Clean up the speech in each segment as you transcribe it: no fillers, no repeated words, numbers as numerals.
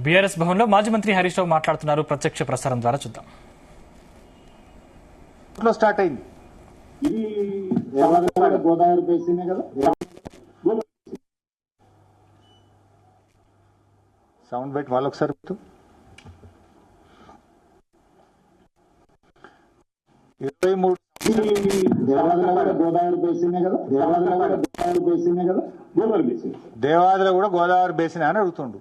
BRS Bhavan లో మాజీ మంత్రి హరీష్ రావు మాట్లాడుతున్నారు. ప్రత్యక్ష ప్రసారం ద్వారా చూద్దాం. స్టార్ట్ అయింది. గోదావరి బేసినే కదా. సౌండ్ బయట వాళ్ళు ఒకసారి గోదావరి బేసినే కదా. గోదావరి బేసినే కదా. గోదావరి బేసిన్ దేవాదుల కూడా గోదావరి బేసిన్ అని అడుగుతుండు.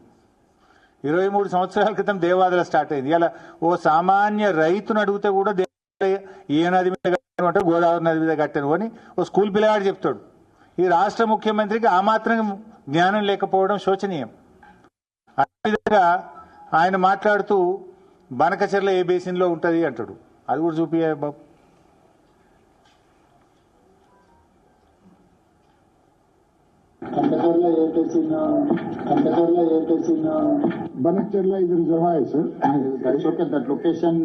23 సంవత్సరాల క్రితం దేవాదుల స్టార్ట్ అయింది. ఇలా ఓ సామాన్య రైతును అడిగితే కూడా ఏ నది మీద కట్టాను అంటే గోదావరి నది మీద కట్టాను అని ఓ స్కూల్ పిల్లగాడు చెప్తాడు. ఈ రాష్ట్ర ముఖ్యమంత్రికి ఆ మాత్రం జ్ఞానం లేకపోవడం శోచనీయం. అదేవిధంగా ఆయన మాట్లాడుతూ బనకచెర్ల ఏ బేసిన్ లో ఉంటది అంటాడు. అది కూడా చూపియే బాబు. Kantakerla Banakcherla is a reservoir, sir. That's okay. That location.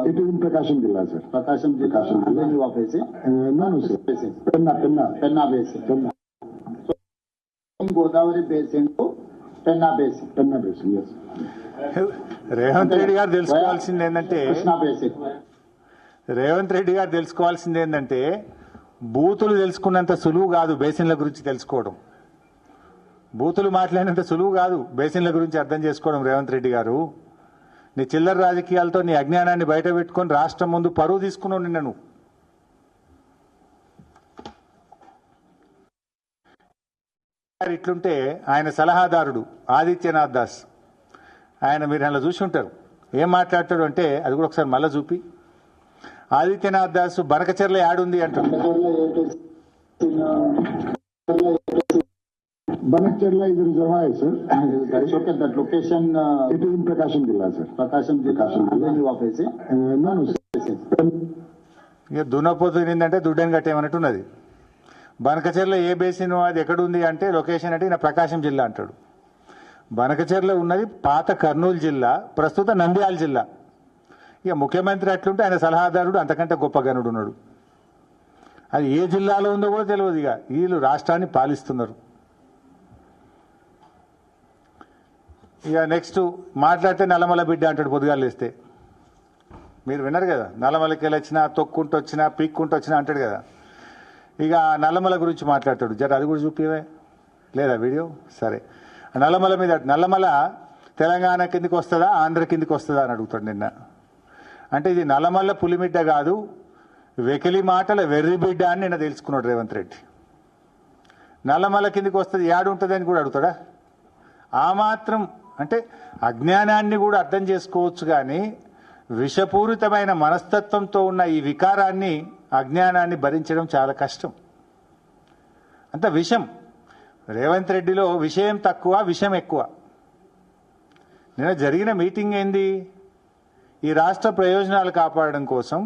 It is in Prakasham Jilla, sir. Prakasham Jilla. And then you are facing? No, sir. Facing. Penna Basin. Penna. So, Godavari Basin to Penna Basin. Penna Basin, yes. Revanth Reddy గారు తెలుసుకోవాల్సింది ఏంటంటే Krishna Basin. Revanth Reddy గారు తెలుసుకోవాల్సింది ఏంటంటే బూతులు తెలుసుకున్నంత సులువు కాదు బేసిన్ల గురించి తెలుసుకోవడం. బూతులు మాట్లాడినంత సులువు కాదు బేసిన్ల గురించి అర్థం చేసుకోవడం. రేవంత్ రెడ్డి గారు నీ చిల్లర రాజకీయాలతో నీ అజ్ఞానాన్ని బయట పెట్టుకుని రాష్ట్రం ముందు పరువు తీసుకున్నావు. నిన్న నువ్వు ఇట్లుంటే ఆయన సలహాదారుడు ఆదిత్యనాథ్ దాస్, ఆయన మీరు అలా చూసి ఉంటారు. ఏం మాట్లాడతాడు అంటే అది కూడా ఒకసారి మళ్ళీ చూపి. ఆదిత్యనాథ్ దాస్ బనకచెర్ల యాడుంది అంటాడు. Banakcherla is a reservoir, sir. That's okay. That location. It is in Prakasham Jilla, sir. Prakasham Jilla. And then you are facing? No, sir. ఇక దున్నపోతు తినిందంటే దుడ్డని కట్టేమన్నట్టున్నది. బనకచెర్ల ఏ బేసిన్ అది ఎక్కడుంది అంటే లొకేషన్ అంటే ఈయన ప్రకాశం జిల్లా అంటాడు. బనకచెర్ల ఉన్నది పాత కర్నూలు జిల్లా, ప్రస్తుత నంద్యాల జిల్లా. ఇక ముఖ్యమంత్రి అట్లుంటే ఆయన సలహాదారుడు అంతకంటే గొప్ప గనుడు ఉన్నాడు. అది ఏ జిల్లాలో ఉందో కూడా తెలియదు. ఇక వీళ్ళు రాష్ట్రాన్ని పాలిస్తున్నారు. ఇక నెక్స్ట్ మాట్లాడితే నల్లమల బిడ్డ అంటాడు పొద్దుగాలు లేస్తే. మీరు విన్నారు కదా, నల్లమలకి వచ్చినా తొక్కుంటూ వచ్చినా పీక్కుంటూ వచ్చినా అంటాడు కదా. ఇక నల్లమల గురించి మాట్లాడతాడు. జర అది కూడా చూపివే లేదా వీడియో. సరే, నల్లమల మీద నల్లమల తెలంగాణ కిందికి వస్తుందా ఆంధ్ర కిందికి వస్తుందా అని అడుగుతాడు నిన్న. అంటే ఇది నల్లమల్ల పులిమిడ్డ కాదు, వెకిలి మాటల వెర్రి బిడ్డ అని నిన్న తెలుసుకున్నాడు రేవంత్ రెడ్డి. నల్లమల కిందికి వస్తుంది యాడుంటుంది అని కూడా అడుగుతాడా? ఆ మాత్రం అంటే అజ్ఞానాన్ని కూడా అర్థం చేసుకోవచ్చు, కానీ విషపూరితమైన మనస్తత్వంతో ఉన్న ఈ వికారాన్ని అజ్ఞానాన్ని భరించడం చాలా కష్టం. అంత విషం. రేవంత్ రెడ్డిలో విషయం తక్కువ, విషం ఎక్కువ. నిన్న జరిగిన మీటింగ్ ఏంది? ఈ రాష్ట్ర ప్రయోజనాలు కాపాడడం కోసం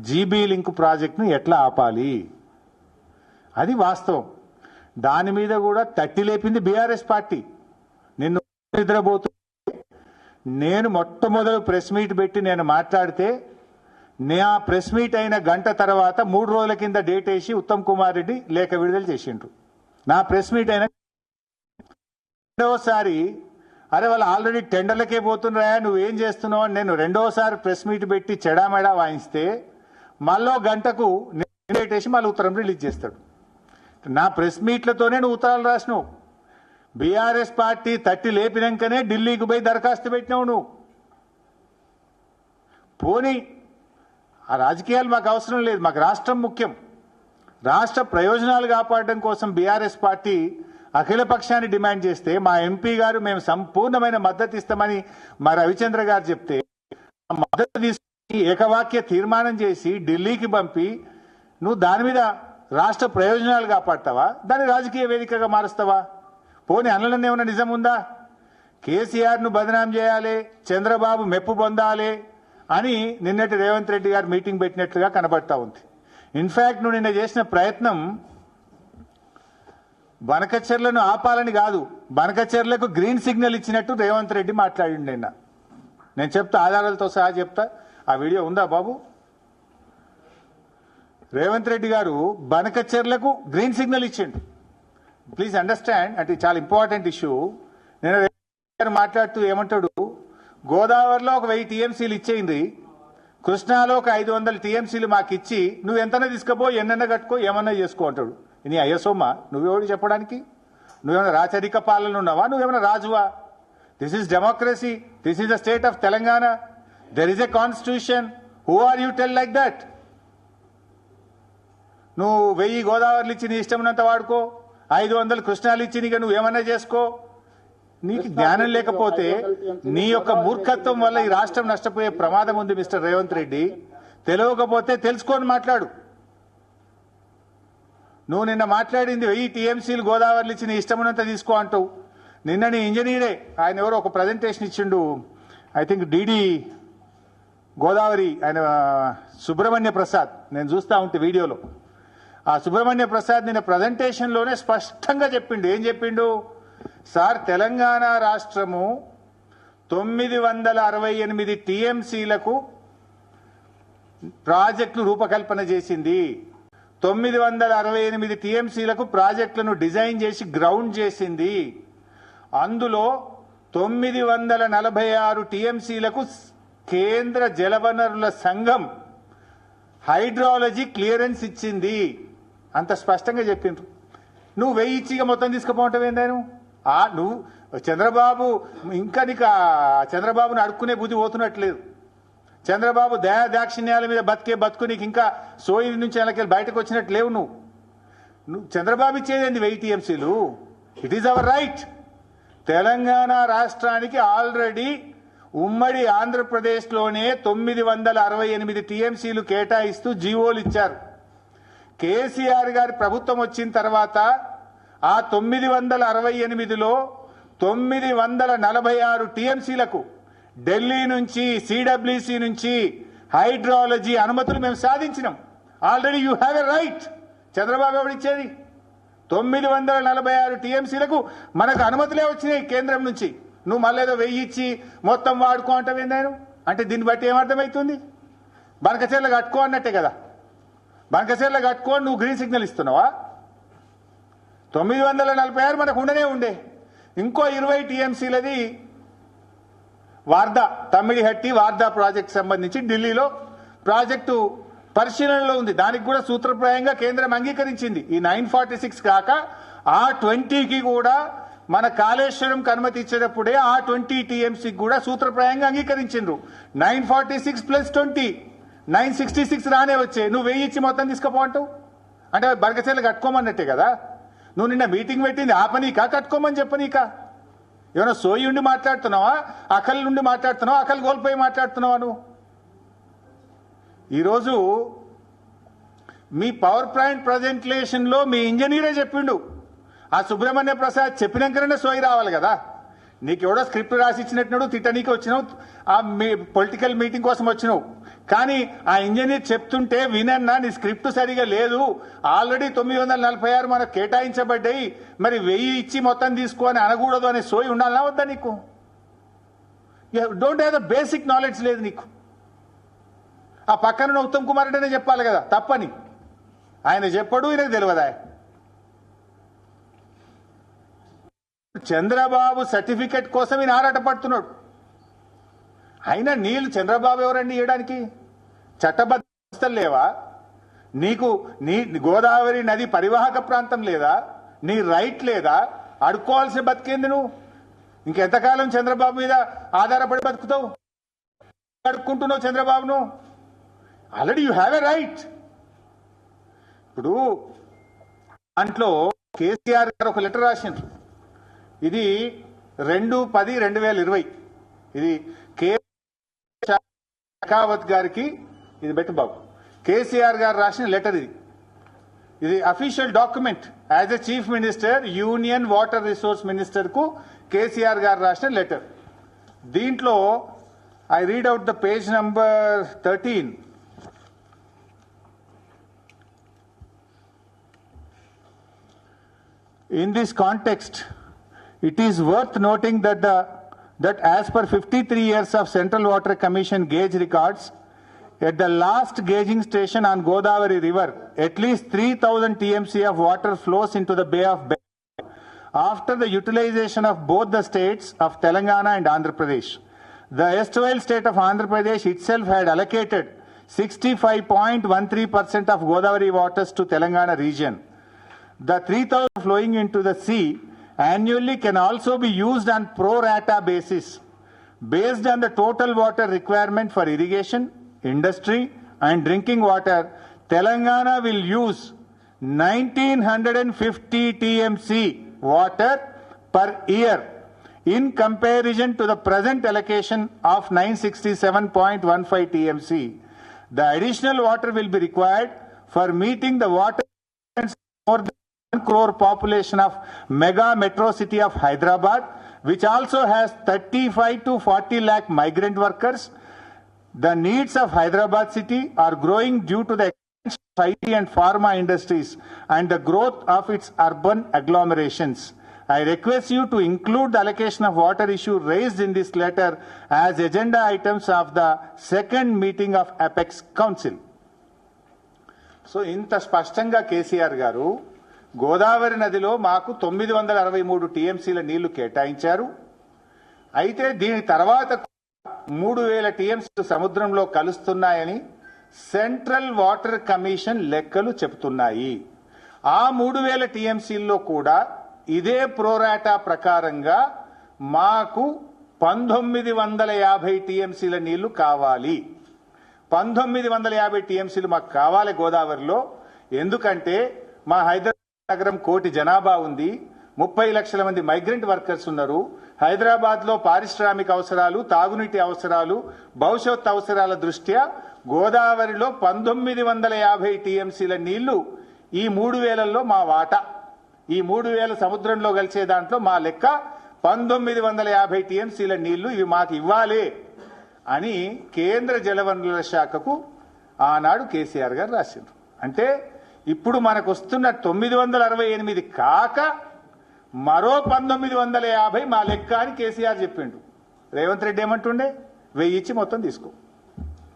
జీబీ లింక్ ప్రాజెక్టును ఎట్లా ఆపాలి, అది వాస్తవం. దాని మీద కూడా తట్టి లేపింది బీఆర్ఎస్ పార్టీ. నిన్ను నిద్రపోతూ నేను మొట్టమొదటి ప్రెస్ మీట్ పెట్టి నేను మాట్లాడితే నా ప్రెస్ మీట్ అయిన గంట తర్వాత 3 రోజుల కింద డేట్ వేసి ఉత్తమ్ కుమార్ రెడ్డి లేఖ విడుదల చేసిండ్రు. నా ప్రెస్ మీట్ అయిన రెండవసారి అరే వాళ్ళు ఆల్రెడీ టెండర్లకే పోతున్నాయా నువ్వేం చేస్తున్నావు అని నేను రెండోసారి ప్రెస్ మీట్ పెట్టి చెడామెడా వాయిస్తే మళ్ళీ గంటకు డేట్ వేసి మళ్ళీ ఉత్తరం రిలీజ్ చేస్తాడు. నా ప్రెస్ మీట్లతోనే నువ్వు ఉత్తరాలు రాసినావు. బీఆర్ఎస్ పార్టీ తట్టి లేపినాకనే ఢిల్లీకి పోయి దరఖాస్తు పెట్టినావు నువ్వు. పోనీ ఆ రాజకీయాలు మాకు అవసరం లేదు, మాకు రాష్ట్రం ముఖ్యం. రాష్ట్ర ప్రయోజనాలు కాపాడడం కోసం బీఆర్ఎస్ పార్టీ అఖిల పక్షాన్ని డిమాండ్ చేస్తే మా ఎంపీ గారు మేము సంపూర్ణమైన మద్దతు ఇస్తామని మా రవిచంద్ర గారు చెప్తే ఆ మద్దతు తీసుకుని ఏకవాక్య తీర్మానం చేసి ఢిల్లీకి పంపి నువ్వు దాని మీద రాష్ట్ర ప్రయోజనాలు కాపాడతావా, దాన్ని రాజకీయ వేదికగా మారుస్తావా? పోనీ అనలనే ఉన్న నిజం ఉందా? కేసీఆర్ను బదనాం చేయాలి, చంద్రబాబు మెప్పు పొందాలి అని నిన్నటి రేవంత్ రెడ్డి గారు మీటింగ్ పెట్టినట్లుగా కనబడతా ఉంది. ఇన్ఫాక్ట్ నువ్వు నిన్న చేసిన ప్రయత్నం బనకచెర్లను ఆపాలని కాదు, బనకచెర్లకు గ్రీన్ సిగ్నల్ ఇచ్చినట్టు రేవంత్ రెడ్డి మాట్లాడిండు నిన్న. నేను చెప్తా, ఆధారాలతో సహా చెప్తా. ఆ వీడియో ఉందా బాబు? రేవంత్ రెడ్డి గారు బనకచెర్లకు గ్రీన్ సిగ్నల్ ఇచ్చిండు. ప్లీజ్ అండర్స్టాండ్, అంటే చాలా ఇంపార్టెంట్ ఇష్యూ. నేను మాట్లాడుతూ ఏమంటాడు, గోదావరిలో ఒక 1000 టీఎంసీలు ఇచ్చేయింది, కృష్ణాలో ఒక 500 టీఎంసీలు మాకు ఇచ్చి నువ్వు ఎంతనే తీసుకపో, ఎన్నైనా కట్టుకో, ఏమన్నా చేసుకో అంటాడు. నీ అయ్యసోమ్మా నువ్వెవడు చెప్పడానికి? నువ్వేమైనా రాచరిక పాలన ఉన్నావా? నువ్వేమైనా రాజువా? This is democracy, this is the state of Telangana, there is a constitution. Who are you tell like that? నువ్వు 1000 గోదావరిలు ఇచ్చి నీ ఇష్టం ఉన్నంత వాడుకో, 500 కృష్ణాలు ఇచ్చి నీకు నువ్వు ఏమన్నా చేసుకో. నీకు జ్ఞానం లేకపోతే నీ యొక్క మూర్ఖత్వం వల్ల ఈ రాష్ట్రం నష్టపోయే ప్రమాదం ఉంది మిస్టర్ రేవంత్ రెడ్డి. తెలియకపోతే తెలుసుకొని మాట్లాడు. నువ్వు నిన్న మాట్లాడింది 1000 టీఎంసీలు గోదావరిలు ఇచ్చి నీ ఇష్టం ఉన్నంత తీసుకో అంటావు. నిన్న నీ ఇంజనీరే ఆయన ఎవరో ఒక ప్రజెంటేషన్ ఇచ్చిండు, ఐ థింక్ డిడి గోదావరి, ఆయన సుబ్రహ్మణ్య ప్రసాద్, నేను చూస్తా ఉంటే వీడియోలో. ఆ సుబ్రహ్మణ్య ప్రసాద్ నిన్న ప్రజెంటేషన్లోనే స్పష్టంగా చెప్పిండు. ఏం చెప్పిండు? సార్, తెలంగాణ రాష్ట్రము 968 టీఎంసీలకు ప్రాజెక్టులు రూపకల్పన చేసింది. 968 టీఎంసీలకు ప్రాజెక్టులను డిజైన్ చేసి గ్రౌండ్ చేసింది. అందులో 946 టీఎంసీలకు కేంద్ర జలవనరుల సంఘం హైడ్రాలజీ క్లియరెన్స్ ఇచ్చింది. అంత స్పష్టంగా చెప్పిండ్రు. నువ్వు 1000 ఇచ్చిగా మొత్తం తీసుకుపోవటమేందాను? నువ్వు చంద్రబాబు ఇంకా నీకు చంద్రబాబుని అడుక్కునే బుద్ధి పోతున్నట్లేదు. చంద్రబాబు దయా దాక్షిణ్యాల మీద బతుకు నీకు ఇంకా సోయి నుంచి వెనకెళ్ళి బయటకు వచ్చినట్టు లేవు. నువ్వు చంద్రబాబు ఇచ్చేది 1000 టీఎంసీలు. It is our right. Telangana రాష్ట్రానికి ఆల్రెడీ ఉమ్మడి ఆంధ్రప్రదేశ్లోనే 968 టీఎంసీలు కేటాయిస్తూ జీవోలు ఇచ్చారు. కేసీఆర్ గారి ప్రభుత్వం వచ్చిన తర్వాత ఆ 968లో 946 టీఎంసీలకు ఢిల్లీ నుంచి, సిడబ్ల్యూసీ నుంచి హైడ్రాలజీ అనుమతులు మేము సాధించినాం. Already you have a right. Chandrababu ఎవరిచ్చేది? 946 టీఎంసీలకు మనకు అనుమతులే వచ్చినాయి కేంద్రం నుంచి. నువ్వు మళ్ళీ ఏదో 1000 ఇచ్చి మొత్తం వాడుకో అంటావేం నేను? అంటే దీన్ని బట్టి ఏమర్థమవుతుంది? బనకచెర్ల కట్టుకో అన్నట్టే కదా. బనకచెర్ల కట్టుకో నువ్వు గ్రీన్ సిగ్నల్ ఇస్తున్నావా? 946 మనకు ఉండే ఇంకో 20 టీఎంసీలది వార్దా, తమ్మిడిహట్టి వార్దా ప్రాజెక్ట్ సంబంధించి ఢిల్లీలో ప్రాజెక్టు పరిశీలనలో ఉంది. దానికి కూడా సూత్రప్రాయంగా కేంద్రం అంగీకరించింది. ఈ 946 కాక ఆ 20కి కూడా మన కాళేశ్వరంకి అనుమతి ఇచ్చేటప్పుడే ఆ 20 టీఎంసీకి కూడా సూత్రప్రాయంగా అంగీకరించిండ్రు. 946 + 20 966 రానే వచ్చే. నువ్వు 1000 ఇచ్చి మొత్తం తీసుకుపోంటావు అంటే బనకచెర్ల కట్టుకోమన్నట్టే కదా. నువ్వు నిన్న మీటింగ్ పెట్టింది ఆపనీకా కట్టుకోమని చెప్పనీకా? ఏమైనా సోయి ఉండి మాట్లాడుతున్నావా? అకల్ నుండి మాట్లాడుతున్నావా? అకల్ కోల్పోయి మాట్లాడుతున్నావా? నువ్వు ఈరోజు మీ పవర్ పాయింట్ ప్రజెంటేషన్లో మీ ఇంజనీరే చెప్పిండు. ఆ సుబ్రహ్మణ్య ప్రసాద్ చెప్పినాకనే సోయి రావాలి కదా. నీకు ఎవడో స్క్రిప్ట్ రాసి ఇచ్చినట్టు తిట్టనీకి వచ్చినావు, ఆ మీ పొలిటికల్ మీటింగ్ కోసం వచ్చినావు. కానీ ఆ ఇంజనీర్ చెప్తుంటే వినన్నా, నీ స్క్రిప్ట్ సరిగా లేదు, ఆల్రెడీ 946 మనకు కేటాయించబడ్డాయి, మరి 1000 ఇచ్చి మొత్తం తీసుకో అని అనకూడదు అనే సోయి ఉండాలన్నా వద్దా నీకు? Don't have the basic knowledge లేదు నీకు. ఆ పక్కన ఉత్తమ్ కుమార్ రెడ్డినే చెప్పాలి కదా తప్పని. ఆయన చెప్పడు, ఈయనకు తెలియదా? చంద్రబాబు సర్టిఫికెట్ కోసం ఈయన ఆరాటపడుతున్నాడు. అయినా నీళ్ళు చంద్రబాబు ఎవరండి ఇవ్వడానికి? చట్టబద్ధతలు లేవా నీకు? నీ గోదావరి నది పరివాహక ప్రాంతం లేదా? నీ రైట్ లేదా? అడుక్కోవాల్సిన బతికేంది నువ్వు? ఇంకెంతకాలం చంద్రబాబు మీద ఆధారపడి బతుకుతావు? అడుక్కుంటున్నావు చంద్రబాబును. Already you have a right. ఇప్పుడు దాంట్లో కేసీఆర్ గారు ఒక లెటర్ రాసిండ్రు. ఇది 2/10/2020. ఇది షెకావత్ గారికి, ఇది బెట్టు బాబు, కేసీఆర్ గారు రాసిన లెటర్. ఇది official document. As a chief minister, union water resource minister కు కేసీఆర్ గారు రాసిన లెటర్. దీంట్లో I read out the page number 13. In this context, it is worth noting that as per 53 years of Central Water Commission gauge records, at the last gauging station on Godavari River, at least 3000 TMC of water flows into the Bay of Bengal. after the utilization of both the states of Telangana and Andhra Pradesh. The erstwhile state of Andhra Pradesh itself had allocated 65.13% of Godavari waters to Telangana region. The 3,000 flowing into the sea annually can also be used on pro rata basis based on the total water requirement for irrigation, industry and drinking water. Telangana will use 1950 TMC water per year in comparison to the present allocation of 967.15 TMC. The additional water will be required for meeting the water more than 1 crore population of mega metro city of Hyderabad, which also has 35 to 40 lakh migrant workers. The needs of Hyderabad city are growing due to the IT and pharma industries and the growth of its urban agglomerations. I request you to include the allocation of water issue raised in this letter as agenda items of the second meeting of Apex Council. So ఇంత స్పష్టంగా కేసీఆర్ గారు గోదావరి నదిలో మాకు 963 టీఎంసీల నీళ్లు కేటాయించారు. అయితే దీని తర్వాత 3000 టీఎంసీలు సముద్రంలో కలుస్తున్నాయని సెంట్రల్ వాటర్ కమిషన్ లెక్కలు చెబుతున్నాయి. ఆ 3000 టీఎంసీల్లో కూడా ఇదే ప్రోరాటా ప్రకారంగా మాకు 1950 టీఎంసీల నీళ్లు కావాలి. 1950 టీఎంసీలు మాకు కావాలి గోదావరిలో. ఎందుకంటే మా హైదరాబాద్ నగరం 1 కోటి జనాభా ఉంది, 30 లక్షల మంది మైగ్రెంట్ వర్కర్స్ ఉన్నారు. హైదరాబాద్ లో పారిశ్రామిక అవసరాలు, తాగునీటి అవసరాలు, భవిష్యత్ అవసరాల దృష్ట్యా గోదావరిలో 1950 టీఎంసీల నీళ్లు ఈ 3000లో మా వాటా. ఈ 3000 సముద్రంలో కలిసే దాంట్లో మా లెక్క 1950 టీఎంసీల నీళ్లు ఇవి మాకు ఇవ్వాలి అని కేంద్ర జలవనరుల శాఖకు ఆనాడు కేసీఆర్ గారు రాసిండ్రు. అంటే ఇప్పుడు మనకు వస్తున్న 968 కాక మరో 1950 మా లెక్క అని కేసీఆర్ చెప్పిండు. రేవంత్ రెడ్డి ఏమంటుండే 1000 ఇచ్చి మొత్తం తీసుకో,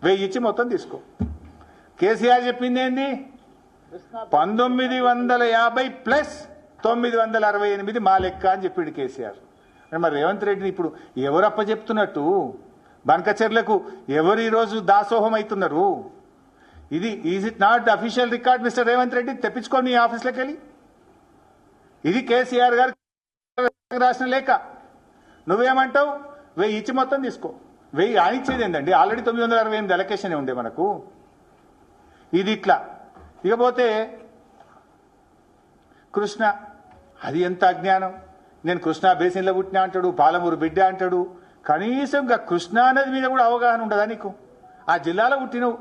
1000 ఇచ్చి మొత్తం తీసుకో. కేసీఆర్ చెప్పింది ఏంది 1950 ప్లస్ 968 మా లెక్క అని చెప్పిండు కేసీఆర్. మరి రేవంత్ రెడ్డిని ఇప్పుడు ఎవరు అప్పచెప్తున్నట్టు? బనకచెర్లకు ఎవరు ఈరోజు దాసోహం అవుతున్నారు? ఇది is it not the official record mister Revanth Reddy? తెప్పించుకోండి ఆఫీస్లోకి వెళ్ళి. ఇది కేసీఆర్ గారు రాసిన లేఖ. నువ్వేమంటావు 1000 ఇచ్చి మొత్తం తీసుకో. 1000 ఆనిచ్చేది ఏంటండి? ఆల్రెడీ 968 అలొకేషన్ ఉండే మనకు. ఇది ఇట్లా. ఇకపోతే కృష్ణ, అది ఎంత అజ్ఞానం. నేను కృష్ణా బేసిన్లో పుట్టినా అంటాడు, పాలమూరు బిడ్డ అంటాడు. కనీసం కృష్ణా నది మీద కూడా అవగాహన ఉండదా నీకు? ఆ జిల్లాలో పుట్టినవు,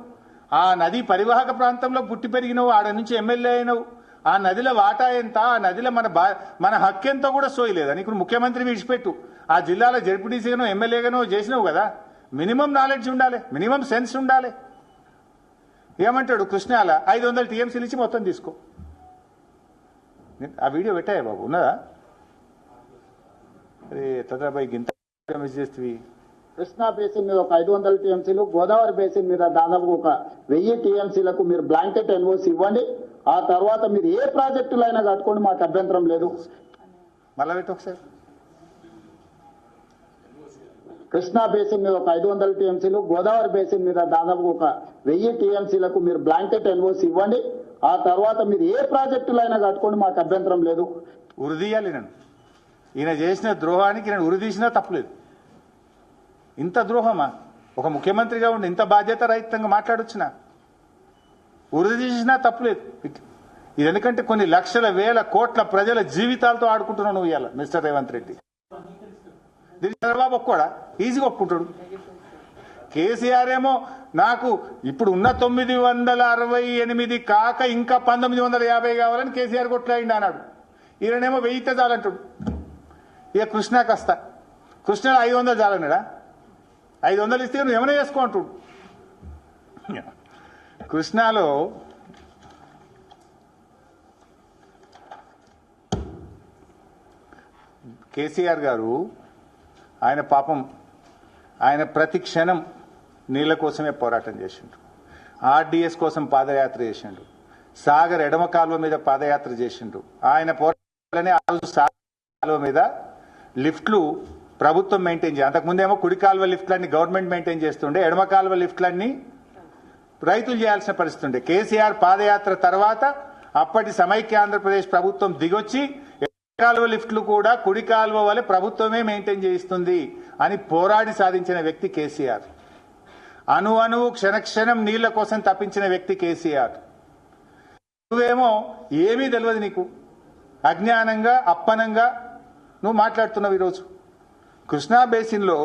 ఆ నది పరివాహక ప్రాంతంలో పుట్టి పెరిగినవు, ఆడ నుంచి ఎమ్మెల్యే అయినవు. ఆ నదిలో వాటా ఎంత, ఆ నదిలో మన హక్కు ఎంతో కూడా సోయలేదా నీకు? ముఖ్యమంత్రి విడిచిపెట్టు, ఆ జిల్లాలో జడ్పీటీసీగానో ఎమ్మెల్యేగానో చేసినావు కదా. మినిమం నాలెడ్జ్ ఉండాలి, మినిమం సెన్స్ ఉండాలి. ఏమంటాడు కృష్ణాల 500 టీఎంసీలు ఇచ్చి మొత్తం తీసుకో. ఆ వీడియో పెట్టాయా బాబు? ఉన్నదా? అరే తద్రాబాయి గింత మిస్ చేస్తవి. కృష్ణా బేసిన్ మీద ఒక 500 టీఎంసీలు, గోదావరి బేసిన్ మీద దాదాపు ఒక 1000 టీఎంసీలకు మీరు బ్లాంకెట్ ఎన్ఓసి ఇవ్వండి. ఆ తర్వాత మీరు ఏ ప్రాజెక్టులు అయినా కట్టుకోండి, మాకు అభ్యంతరం లేదు. మళ్ళా పెట్టు ఒకసారి. కృష్ణా బేసిన్ మీద ఒక 500 టీఎంసీలు, గోదావరి బేసిన్ మీద దాదాపు ఒక 1000 టీఎంసీలకు మీరు బ్లాంకెట్ ఎన్ఓసి ఇవ్వండి. ఆ తర్వాత మీరు ఏ ప్రాజెక్టులు అయినా కట్టుకోండి, మాకు అభ్యంతరం లేదు. ఉరిదీయాలి. నన్ను ఈయన చేసిన ద్రోహానికి నేను ఉరిదీసినా తప్పలేదు. ఇంత ద్రోహమా? ఒక ముఖ్యమంత్రిగా ఉండి ఇంత బాధ్యత రహితంగా మాట్లాడొచ్చిన ఉరిదీసినా తప్పలేదు. ఇది ఎందుకంటే కొన్ని లక్షల వేల కోట్ల ప్రజల జీవితాలతో ఆడుకుంటున్నావు నువ్వు ఇవాళ మిస్టర్ రేవంత్ రెడ్డి. దీనికి చంద్రబాబు ఒక్కడా ఈజీగా ఒప్పుకుంటాడు. కేసీఆర్ ఏమో నాకు ఇప్పుడు ఉన్న 968 కాక ఇంకా 1950 కావాలని కేసీఆర్ కొట్లాడిండి అన్నాడు. ఈయనేమో 1000 ఇస్తే చాలంటాడు. ఇక కృష్ణాకి వస్తా, కృష్ణలో 500 చాలన్నాడా? 500 ఇస్తే నువ్వు ఏమైనా చేసుకో అంటాడు. కృష్ణాలో కేసీఆర్ గారు ఆయన పాపం ఆయన ప్రతి క్షణం నీళ్ల కోసమే పోరాటం చేసిండు. ఆర్డీఎస్ కోసం పాదయాత్ర చేసిండు. సాగర్ ఎడమ కాలువ మీద పాదయాత్ర చేసిండు. ఆయన పోరాటాలనే ఆ రోజు కాలువ మీద లిఫ్ట్లు ప్రభుత్వం మెయింటైన్ చేయాలి. అంతకుముందేమో కుడి కాలువ లిఫ్ట్లన్నీ గవర్నమెంట్ మెయింటైన్ చేస్తుండే, ఎడమ కాలువ లిఫ్ట్లన్నీ రైతులు చేయాల్సిన పరిస్థితి ఉండే. కేసీఆర్ పాదయాత్ర తర్వాత అప్పటి సమైక్య ఆంధ్రప్రదేశ్ ప్రభుత్వం దిగొచ్చి కాలువ లిఫ్ట్లు కూడా కుడి కాలువ వల్ల ప్రభుత్వమే మెయింటైన్ చేయిస్తుంది అని పోరాడి సాధించిన వ్యక్తి కేసీఆర్. అణువు క్షణక్షణం నీళ్ల కోసం తప్పించిన వ్యక్తి కేసీఆర్. నువ్వేమో ఏమీ తెలియదు, నీకు అజ్ఞానంగా అప్పనంగా నువ్వు మాట్లాడుతున్నావు. ఈరోజు కృష్ణా బేసిన్లో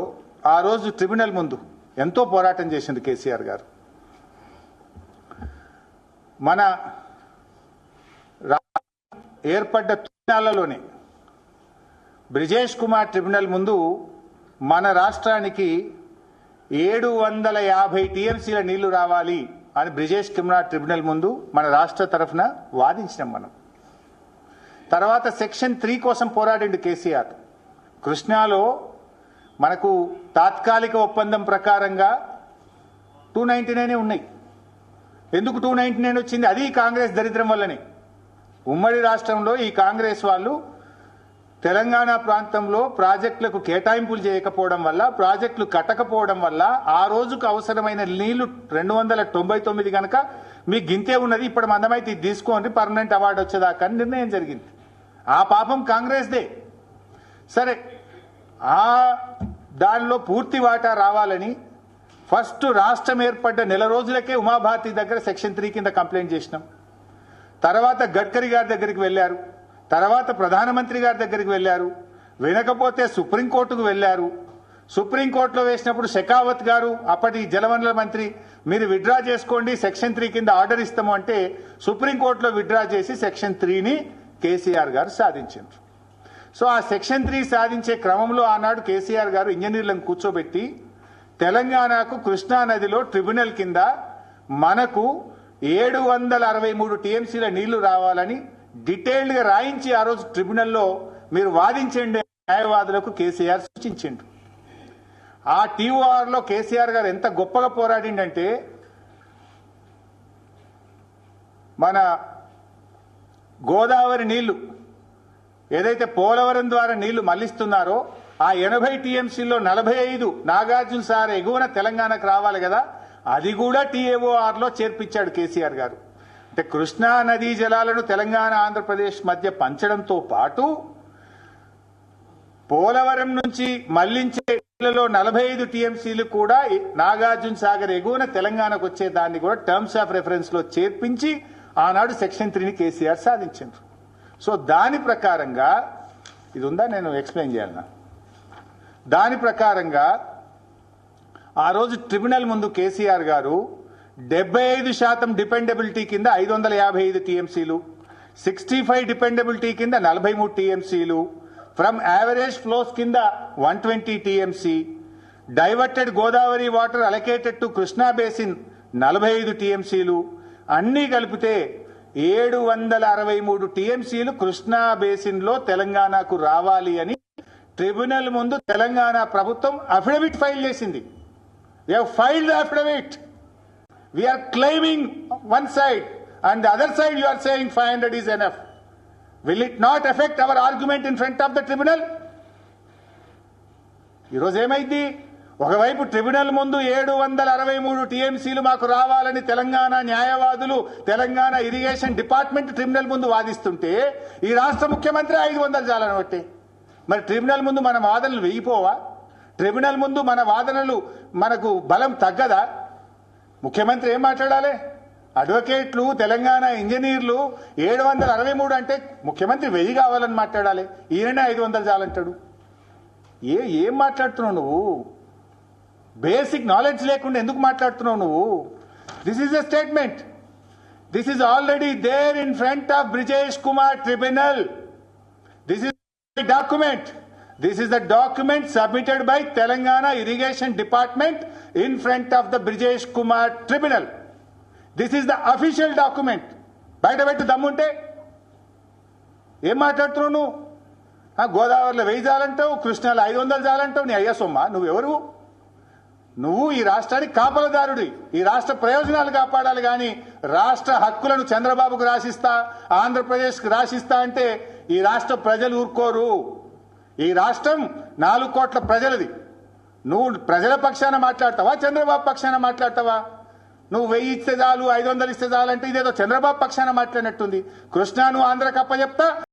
ఆ రోజు ట్రిబ్యునల్ ముందు ఎంతో పోరాటం చేసింది కేసీఆర్ గారు. మన ఏర్పడ్డ తొలినాళ్లలోనే బ్రిజేష్ కుమార్ ట్రిబ్యునల్ ముందు మన రాష్ట్రానికి 750 టీఎంసీల నీళ్లు రావాలి అని బ్రిజేష్ కుమార్ ట్రిబ్యునల్ ముందు మన రాష్ట్ర తరఫున వాదించినాం మనం. తర్వాత సెక్షన్ 3 కోసం పోరాడిండు కేసీఆర్. కృష్ణాలో మనకు తాత్కాలిక ఒప్పందం ప్రకారంగా 299 ఉన్నాయి. ఎందుకు 299 వచ్చింది? అది కాంగ్రెస్ దరిద్రం వల్లనే. ఉమ్మడి రాష్ట్రంలో ఈ కాంగ్రెస్ వాళ్ళు తెలంగాణ ప్రాంతంలో ప్రాజెక్టులకు కేటాయింపులు చేయకపోవడం వల్ల, ప్రాజెక్టులు కట్టకపోవడం వల్ల ఆ రోజుకు అవసరమైన నీళ్లు 299 కనుక మీకు గింతే ఉన్నది, ఇప్పుడు మందమైతే ఇది తీసుకోండి పర్మనెంట్ అవార్డు వచ్చేదాకా నిర్ణయం జరిగింది. ఆ పాపం కాంగ్రెస్దే. సరే, ఆ దానిలో పూర్తి వాటా రావాలని ఫస్ట్ రాష్ట్రం ఏర్పడ్డ నెల రోజులకే ఉమాభారతి దగ్గర సెక్షన్ 3 కింద కంప్లైంట్ చేసినాం. తర్వాత గడ్కరీ గారి దగ్గరికి వెళ్లారు, తర్వాత ప్రధానమంత్రి గారి దగ్గరికి వెళ్లారు, వినకపోతే సుప్రీంకోర్టుకు వెళ్లారు. సుప్రీంకోర్టులో వేసినప్పుడు షెకావత్ గారు అప్పటి జలవనరుల మంత్రి, మీరు విత్డ్రా చేసుకోండి సెక్షన్ 3 కింద ఆర్డర్ ఇస్తాము అంటే సుప్రీంకోర్టులో విత్డ్రా చేసి సెక్షన్ 3ని కేసీఆర్ గారు సాధించారు. సో ఆ సెక్షన్ 3 సాధించే క్రమంలో ఆనాడు కేసీఆర్ గారు ఇంజనీర్లను కూర్చోబెట్టి తెలంగాణకు కృష్ణా నదిలో ట్రిబ్యునల్ కింద మనకు 763 టీఎంసీల నీళ్లు రావాలని డీటెయిల్డ్ గా రాయించి ఆ రోజు ట్రిబ్యునల్లో మీరు వాదించండి న్యాయవాదులకు కేసీఆర్ సూచించిండు. ఆ టీఓఆర్ లో కేసీఆర్ గారు ఎంత గొప్పగా పోరాడిండంటే, మన గోదావరి నీళ్లు ఏదైతే పోలవరం ద్వారా నీళ్లు మళ్లిస్తున్నారో ఆ 80 టీఎంసీల్లో 45 నాగార్జున సార్ ఎగువన తెలంగాణకు రావాలి కదా, అది కూడా టీఏఓఆర్ లో చేర్పించాడు కేసీఆర్ గారు. అంటే కృష్ణా నదీ జలాలను తెలంగాణ ఆంధ్రప్రదేశ్ మధ్య పంచడంతో పాటు పోలవరం నుంచి మళ్లించే నీళ్లలో 45 టీఎంసీలు కూడా నాగార్జున సాగర్ ఎగువన తెలంగాణకు వచ్చే దాన్ని కూడా టర్మ్స్ ఆఫ్ రెఫరెన్స్ లో చేర్పించి ఆనాడు సెక్షన్ 3ని కేసీఆర్ సాధించారు. సో దాని ప్రకారంగా ఇది ఉందా, నేను ఎక్స్ప్లెయిన్ చేయాలన్నా? దాని ప్రకారంగా ఆ రోజు ట్రిబ్యునల్ ముందు కేసీఆర్ గారు 75% డిపెండబిలిటీ కింద 555 టీఎంసీలు, 65 డిపెండబిలిటీ కింద 43 టీఎంసీలు, ఫ్రమ్ యావరేజ్ ఫ్లోస్ కింద 120 TMC, diverted Godavari water allocated to Krishna basin 45 టీఎంసీలు, అన్నీ కలిపితే 763 టీఎంసీలు కృష్ణా బేసిన్ లో తెలంగాణకు రావాలి అని ట్రిబ్యునల్ ముందు తెలంగాణ ప్రభుత్వం అఫిడవిట్ ఫైల్ చేసింది. We have filed the affidavit. We are claiming one side and the other side you are saying 500 is enough. Will it not affect our argument in front of the tribunal? ఈరోజు ఏమైంది? ఒకవైపు tribunal ముందు 763 టీఎంసీలు మాకు రావాలని తెలంగాణ న్యాయవాదులు, Telangana irrigation department tribunal ముందు వాదిస్తుంటే ఈ రాష్ట్ర ముఖ్యమంత్రి 500 చాలని బట్టి మరి ట్రిబ్యునల్ ముందు మన వాదనలు వెయ్యిపోవా? ట్రిబ్యునల్ ముందు మన వాదనలు మనకు బలం తగ్గదా? ముఖ్యమంత్రి ఏం మాట్లాడాలి? అడ్వకేట్లు, తెలంగాణ ఇంజనీర్లు 763 అంటే ముఖ్యమంత్రి 1000 కావాలని మాట్లాడాలి, ఈయననే 500 చాలంటాడు. ఏం మాట్లాడుతున్నావు నువ్వు? బేసిక్ నాలెడ్జ్ లేకుండా ఎందుకు మాట్లాడుతున్నావు నువ్వు? This is a statement. This is already there in front of Brijesh Kumar tribunal. This is document. This is the document submitted by Telangana Irrigation Department in front of the Brijesh Kumar Tribunal. This is the official document. బయట పెట్టి దమ్ముంటే ఏం మాట్లాడుతున్నావు నువ్వు? గోదావరిలో 1000 చాలంటావు, కృష్ణాలో 500 చాలంటావు. నీ అయ్యా సొమ్మ? నువ్వెవరు? నువ్వు ఈ రాష్ట్రానికి కాపలదారుడి. ఈ రాష్ట్ర ప్రయోజనాలు కాపాడాలి కానీ రాష్ట్ర హక్కులను చంద్రబాబుకు రాసిస్తా, ఆంధ్రప్రదేశ్కి రాసిస్తా అంటే ఈ రాష్ట్ర ప్రజలు ఊరుకోరు. ఈ రాష్ట్రం 4 కోట్ల ప్రజలది. నువ్వు ప్రజల పక్షాన మాట్లాడతావా, చంద్రబాబు పక్షాన మాట్లాడతావా? నువ్వు 1000 ఇస్తే చాలు, 500 ఇస్తే చాలు అంటే ఇదేదో చంద్రబాబు పక్షాన మాట్లాడినట్టుంది. కృష్ణా నువ్వు ఆంధ్రకు అప్పచెప్తా,